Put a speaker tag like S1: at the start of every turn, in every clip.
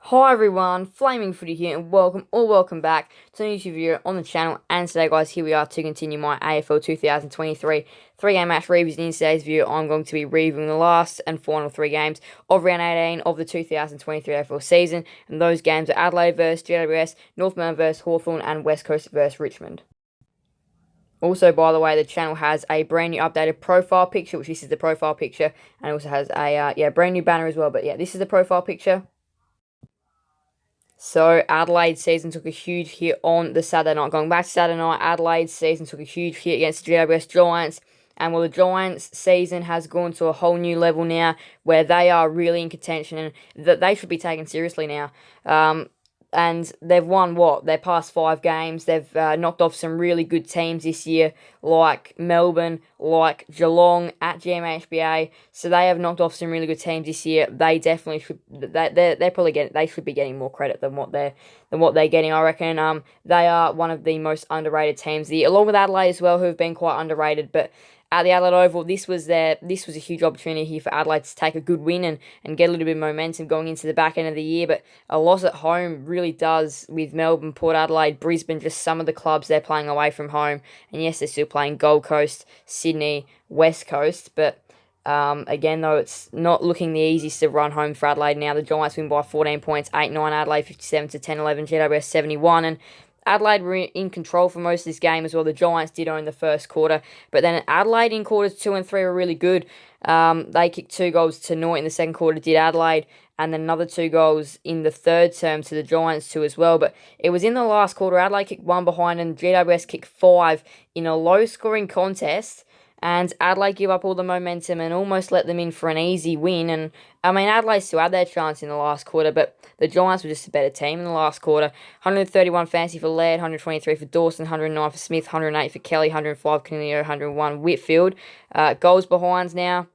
S1: Hi everyone, Flaming Footy here, and welcome back to a new video on the channel. And today, guys, here we are to continue my AFL 2023 three-game match reviews. In today's video, I'm going to be reviewing the last and final three games of round 18 of the 2023 AFL season, and those games are Adelaide vs GWS, North Melbourne vs Hawthorn, and West Coast vs Richmond. Also, by the way, the channel has a brand new updated profile picture, which this is the profile picture, and it also has a brand new banner as well. But yeah, this is the profile picture. So, Adelaide's season took a huge hit on the Saturday night. Going back to Saturday night, Adelaide's season took a huge hit against the GWS Giants. And well, the Giants' season has gone to a whole new level now where they are really in contention and that they should be taken seriously now. And they've won their past 5 games. They've knocked off some really good teams this year, like Melbourne, like Geelong at GMHBA. So they have knocked off some really good teams this year. They definitely should. They should be getting more credit than what they're getting. I reckon. They are one of the most underrated teams, along with Adelaide as well, who have been quite underrated, but. At the Adelaide Oval, this was a huge opportunity here for Adelaide to take a good win and get a little bit of momentum going into the back end of the year. But a loss at home really does, with Melbourne, Port Adelaide, Brisbane, just some of the clubs they're playing away from home. And yes, they're still playing Gold Coast, Sydney, West Coast. But again, though, it's not looking the easiest to run home for Adelaide now. The Giants win by 14 points, 8-9 Adelaide, 57-10-11, GWS 71. And Adelaide were in control for most of this game as well. The Giants did own the first quarter, but then Adelaide in quarters 2 and 3 were really good. They kicked 2 goals to naught in the second quarter, did Adelaide, and then another 2 goals in the third term to the Giants too as well. But it was in the last quarter, Adelaide kicked 1 behind and GWS kicked 5 in a low-scoring contest. And Adelaide give up all the momentum and almost let them in for an easy win. And, I mean, Adelaide still had their chance in the last quarter, but the Giants were just a better team in the last quarter. 131 fancy for Laird, 123 for Dawson, 109 for Smith, 108 for Kelly, 105 Canelio, 101 Whitfield. Goals behinds now.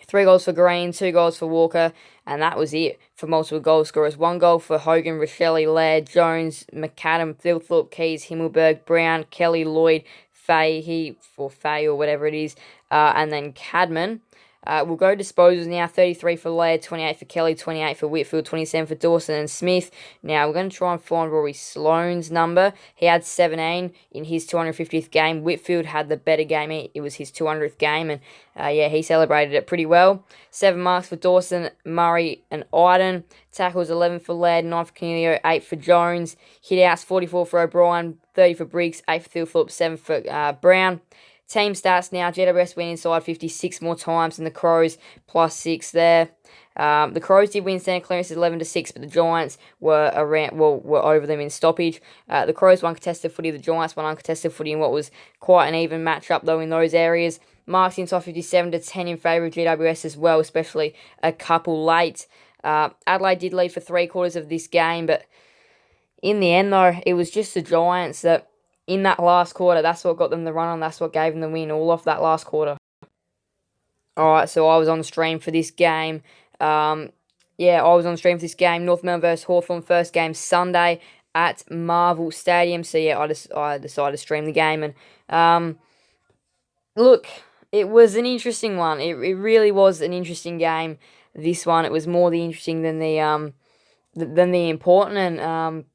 S1: 3 goals for Green, 2 goals for Walker, and that was it for multiple goal scorers. 1 goal for Hogan, Rochelle, Laird, Jones, McAdam, Thilthorpe, Keys, Himmelberg, Brown, Kelly, Lloyd, Fahey, or Fay, or whatever it is, and then Cadman. We'll go disposals now. 33 for Laird, 28 for Kelly, 28 for Whitfield, 27 for Dawson and Smith. Now, we're going to try and find Rory Sloane's number. He had 17 in his 250th game. Whitfield had the better game. It was his 200th game, and he celebrated it pretty well. 7 marks for Dawson, Murray, and Iden. Tackles 11 for Laird, 9 for Canelio, 8 for Jones. Hit-outs 44 for O'Brien, 30 for Briggs, 8 for Thilthorpe, 7 for Brown. Team stats now, GWS went inside 56 more times than the Crows, plus 6 there. The Crows did win standard clearances 11-6, but the Giants were over them in stoppage. The Crows won contested footy, the Giants won uncontested footy in what was quite an even matchup though in those areas. Marks inside 57-10 in favour of GWS as well, especially a couple late. Adelaide did lead for 3/4 of this game, but in the end though, it was just the Giants that in that last quarter, that's what got them the run on. That's what gave them the win, all off that last quarter. Alright, so I was on the stream for this game. I was on the stream for this game. North Melbourne vs Hawthorn, first game Sunday at Marvel Stadium. So yeah, I decided to stream the game. And look, it was an interesting one. It really was an interesting game. This one, it was more the interesting than the important.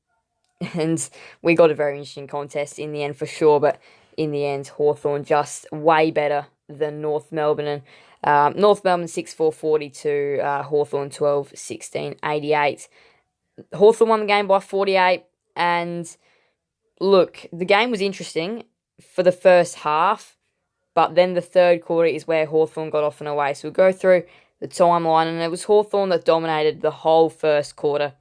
S1: And we got a very interesting contest in the end for sure, but in the end, Hawthorn just way better than North Melbourne. And North Melbourne 6-4-42, Hawthorn 12-16, 88. Hawthorn won the game by 48, and look, the game was interesting for the first half, but then the third quarter is where Hawthorn got off and away. So we'll go through the timeline, and it was Hawthorn that dominated the whole first quarter.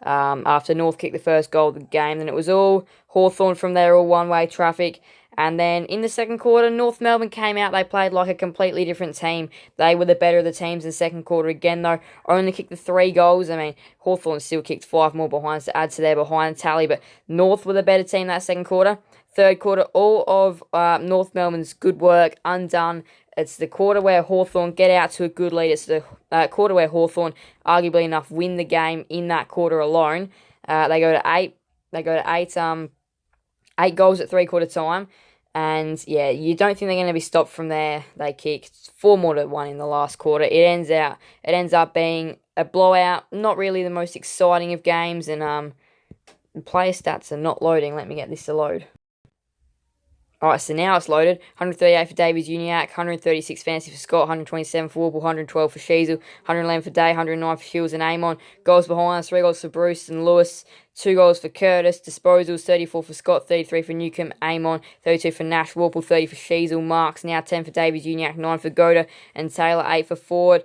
S1: After North kicked the first goal of the game, then it was all Hawthorn from there, all one-way traffic. And then in the second quarter, North Melbourne came out. They played like a completely different team. They were the better of the teams in the second quarter again, though. Only kicked the 3 goals. I mean, Hawthorn still kicked 5 more behinds to add to their behind tally, but North were the better team that second quarter. Third quarter, all of North Melbourne's good work undone. It's the quarter where Hawthorn get out to a good lead. It's the quarter where Hawthorn, arguably enough, win the game in that quarter alone. They go to 8. They go to 8 goals at 3/4 time. And yeah, you don't think they're going to be stopped from there. They kicked 4 more to 1 in the last quarter. It ends up being a blowout. Not really the most exciting of games, and player stats are not loading. Let me get this to load. Alright, so now it's loaded. 138 for Davies Uniacke, 136 fancy for Scott, 127 for Warple, 112 for Sheasel, 111 for Day, 109 for Shields and Amon. Goals behind, 3 goals for Bruce and Lewis, 2 goals for Curtis. Disposals, 34 for Scott, 33 for Newcomb, Amon, 32 for Nash, Warple, 30 for Sheasel. Marks now 10 for Davies Uniacke, 9 for Goda and Taylor, 8 for Ford.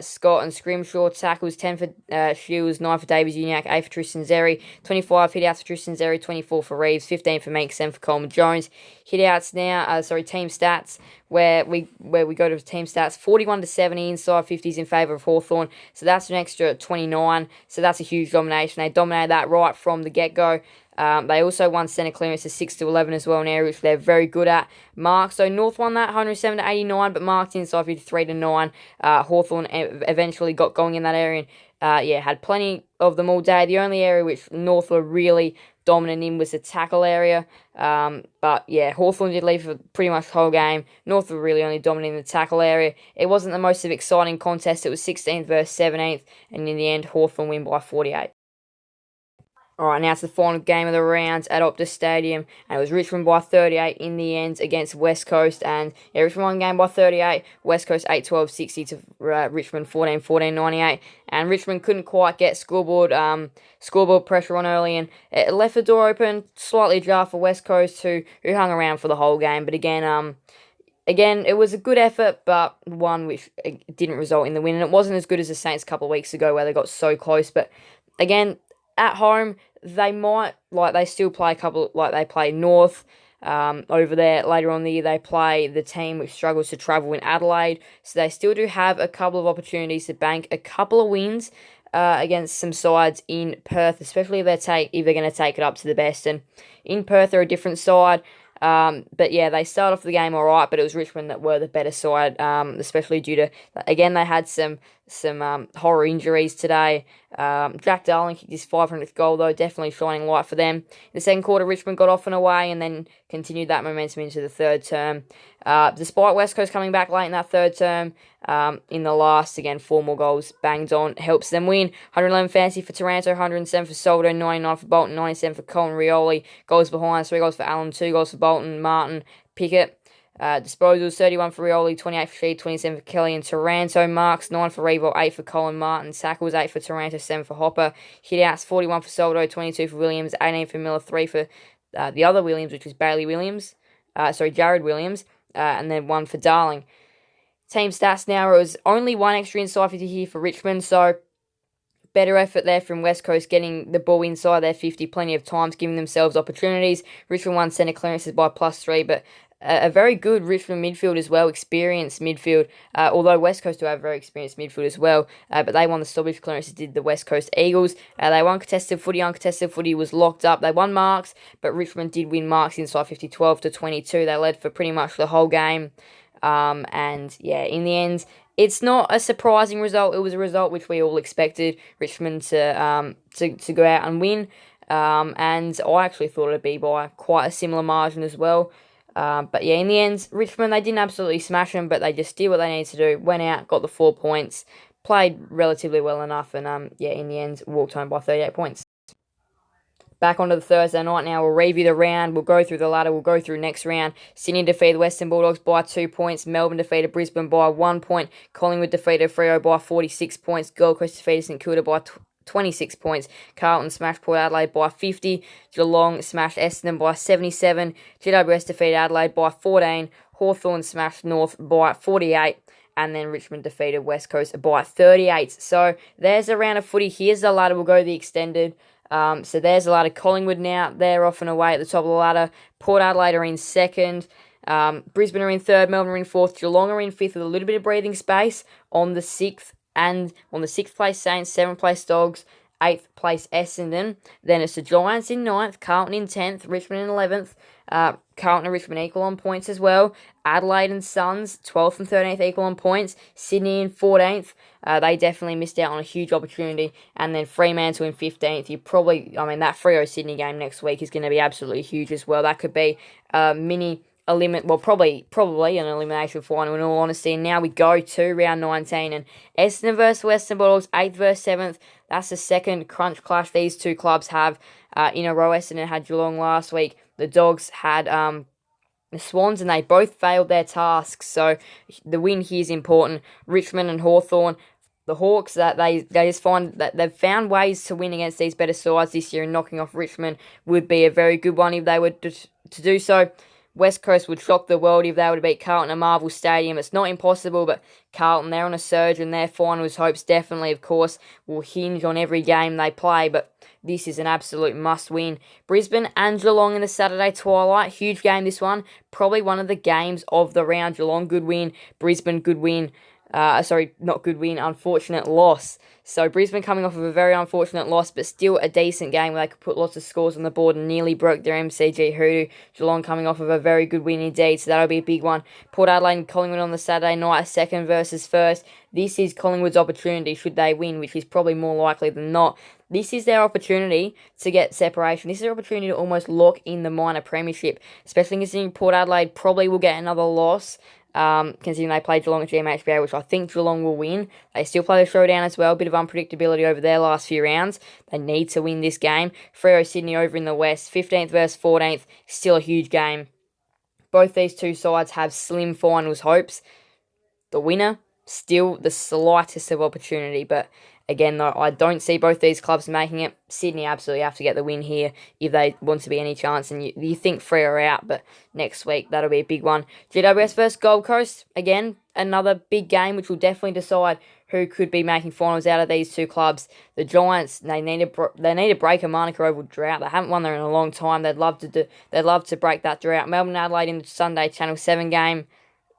S1: Scott and Scrimshaw. Tackles 10 for Shields, 9 for Davies Uniacke, 8 for Tristan Zeri, 25 hit outs for Tristan Zeri, 24 for Reeves, 15 for Meeks, 7 for Coleman Jones. Hit outs now, team stats, where we go to team stats, 41 to 70 inside 50s in favour of Hawthorn. So that's an extra 29. So that's a huge domination. They dominated that right from the get-go. They also won centre clearance to 6 to 11 as well in area, which they're very good at. Marks, so North won that 107 to 89, but Marks inside 53 to 9. Hawthorn eventually got going in that area and had plenty of them all day. The only area which North were really dominant in was the tackle area. But yeah, Hawthorn did lead for pretty much the whole game. North were really only dominating the tackle area. It wasn't the most exciting contest. It was 16th versus 17th, and in the end, Hawthorn win by 48. Alright, now it's the final game of the rounds at Optus Stadium, and it was Richmond by 38 in the end against West Coast, and Richmond won the game by 38, West Coast 8-12-60 to Richmond 14-14, 98, and Richmond couldn't quite get scoreboard pressure on early, and it left the door open, slightly ajar for West Coast, who hung around for the whole game, but again, it was a good effort, but one which didn't result in the win, and it wasn't as good as the Saints a couple of weeks ago where they got so close, but again, at home, they still play they play North over there. Later on in the year, they play the team which struggles to travel in Adelaide. So they still do have a couple of opportunities to bank a couple of wins against some sides in Perth, especially if they're going to take it up to the best. And in Perth, they're a different side. But yeah, they started off the game all right, but it was Richmond that were the better side, especially due to, again, they had some horror injuries today. Jack Darling kicked his 500th goal, though, definitely shining light for them. In the second quarter, Richmond got off and away and then continued that momentum into the third term. Despite West Coast coming back late in that third term, in the last, again, 4 more goals banged on, helps them win. 111 fancy for Taranto, 107 for Soldo, 99 for Bolton, 97 for Colin Rioli. Goals behind, 3 goals for Allen, 2 goals for Bolton, Martin, Pickett. Disposals, 31 for Rioli, 28 for Sheed, 27 for Kelly and Taranto. Marks, 9 for Revo, 8 for Colin Martin. Tackles, 8 for Taranto, 7 for Hopper. Hit-outs, 41 for Soldo, 22 for Williams, 18 for Miller, 3 for the other Williams, which was Jared Williams, and then 1 for Darling. Team stats now, it was only 1 extra inside 50 here for Richmond, so better effort there from West Coast, getting the ball inside their 50 plenty of times, giving themselves opportunities. Richmond won centre clearances by +3, but a very good Richmond midfield as well, experienced midfield, although West Coast do have very experienced midfield as well, but they won the stoppage clearances, did the West Coast Eagles. They won contested footy, uncontested footy was locked up. They won marks, but Richmond did win marks inside 50, 12-22. They led for pretty much the whole game, and yeah, in the end, it's not a surprising result. It was a result which we all expected Richmond to go out and win, and I actually thought it'd be by quite a similar margin as well. But yeah, in the end, Richmond, they didn't absolutely smash them, but they just did what they needed to do. Went out, got the 4 points, played relatively well enough, and in the end, walked home by 38 points. Back onto the Thursday night now, we'll review the round, we'll go through the ladder, we'll go through next round. Sydney defeated Western Bulldogs by 2 points, Melbourne defeated Brisbane by 1 point, Collingwood defeated Freo by 46 points, Gold Coast defeated St Kilda by 26 points, Carlton smashed Port Adelaide by 50, Geelong smashed Essendon by 77, GWS defeated Adelaide by 14, Hawthorn smashed North by 48, and then Richmond defeated West Coast by 38. So there's a round of footy. Here's the ladder. We'll go the extended. So there's the ladder. Collingwood now, they're off and away at the top of the ladder. Port Adelaide are in second. Brisbane are in third. Melbourne are in fourth. Geelong are in fifth with a little bit of breathing space on the sixth. And on the 6th place Saints, 7th place Dogs, 8th place Essendon. Then it's the Giants in 9th, Carlton in 10th, Richmond in 11th. Carlton and Richmond equal on points as well. Adelaide and Suns, 12th and 13th equal on points. Sydney in 14th. They definitely missed out on a huge opportunity. And then Fremantle in 15th. That Freo Sydney game next week is going to be absolutely huge as well. That could be a mini probably an elimination final in all honesty. And now we go to round 19 and Essendon versus Western Bulldogs, 8th versus 7th. That's the second crunch clash these two clubs have in a row. Essendon had Geelong last week. The Dogs had the Swans, and they both failed their tasks. So the win here is important. Richmond and Hawthorn, the Hawks, that they just find that they've found ways to win against these better sides this year, and knocking off Richmond would be a very good one if they were to do so. West Coast would shock the world if they were to beat Carlton at Marvel Stadium. It's not impossible, but Carlton, they're on a surge, and their finals hopes definitely, of course, will hinge on every game they play, but this is an absolute must-win. Brisbane and Geelong in the Saturday twilight. Huge game, this one. Probably one of the games of the round. Geelong, good win. Brisbane, good win. Not good win, unfortunate loss. So Brisbane coming off of a very unfortunate loss, but still a decent game where they could put lots of scores on the board and nearly broke their MCG hoodoo. Geelong coming off of a very good win indeed, so that'll be a big one. Port Adelaide and Collingwood on the Saturday night, second versus first. This is Collingwood's opportunity should they win, which is probably more likely than not. This is their opportunity to get separation. This is their opportunity to almost lock in the minor premiership, especially considering Port Adelaide probably will get another loss. Considering they play Geelong at GMHBA, which I think Geelong will win. They still play the showdown as well. A bit of unpredictability over their last few rounds. They need to win this game. Freo Sydney over in the West, 15th versus 14th. Still a huge game. Both these two sides have slim finals hopes. The winner, still the slightest of opportunity, but again, though, I don't see both these clubs making it. Sydney absolutely have to get the win here if they want to be any chance. And you think Freo are out, but next week, that'll be a big one. GWS versus Gold Coast. Again, another big game, which will definitely decide who could be making finals out of these two clubs. The Giants, they need to break a Manuka Oval drought. They haven't won there in a long time. They'd love to break that drought. Melbourne Adelaide in the Sunday Channel 7 game.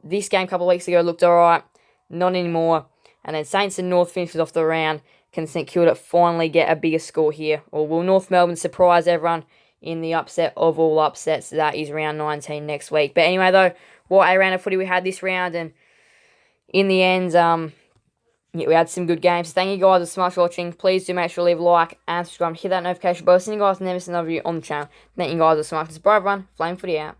S1: This game a couple of weeks ago looked alright. Not anymore. And then Saints and North finishes off the round. Can St Kilda finally get a bigger score here? Or will North Melbourne surprise everyone in the upset of all upsets? That is round 19 next week. But anyway, though, what a round of footy we had this round. And in the end, we had some good games. Thank you guys so much for watching. Please do make sure to leave a like and subscribe. Hit that notification bell. See you guys never see another video on the channel. Thank you guys so much. It's bye everyone. Flame Footy out.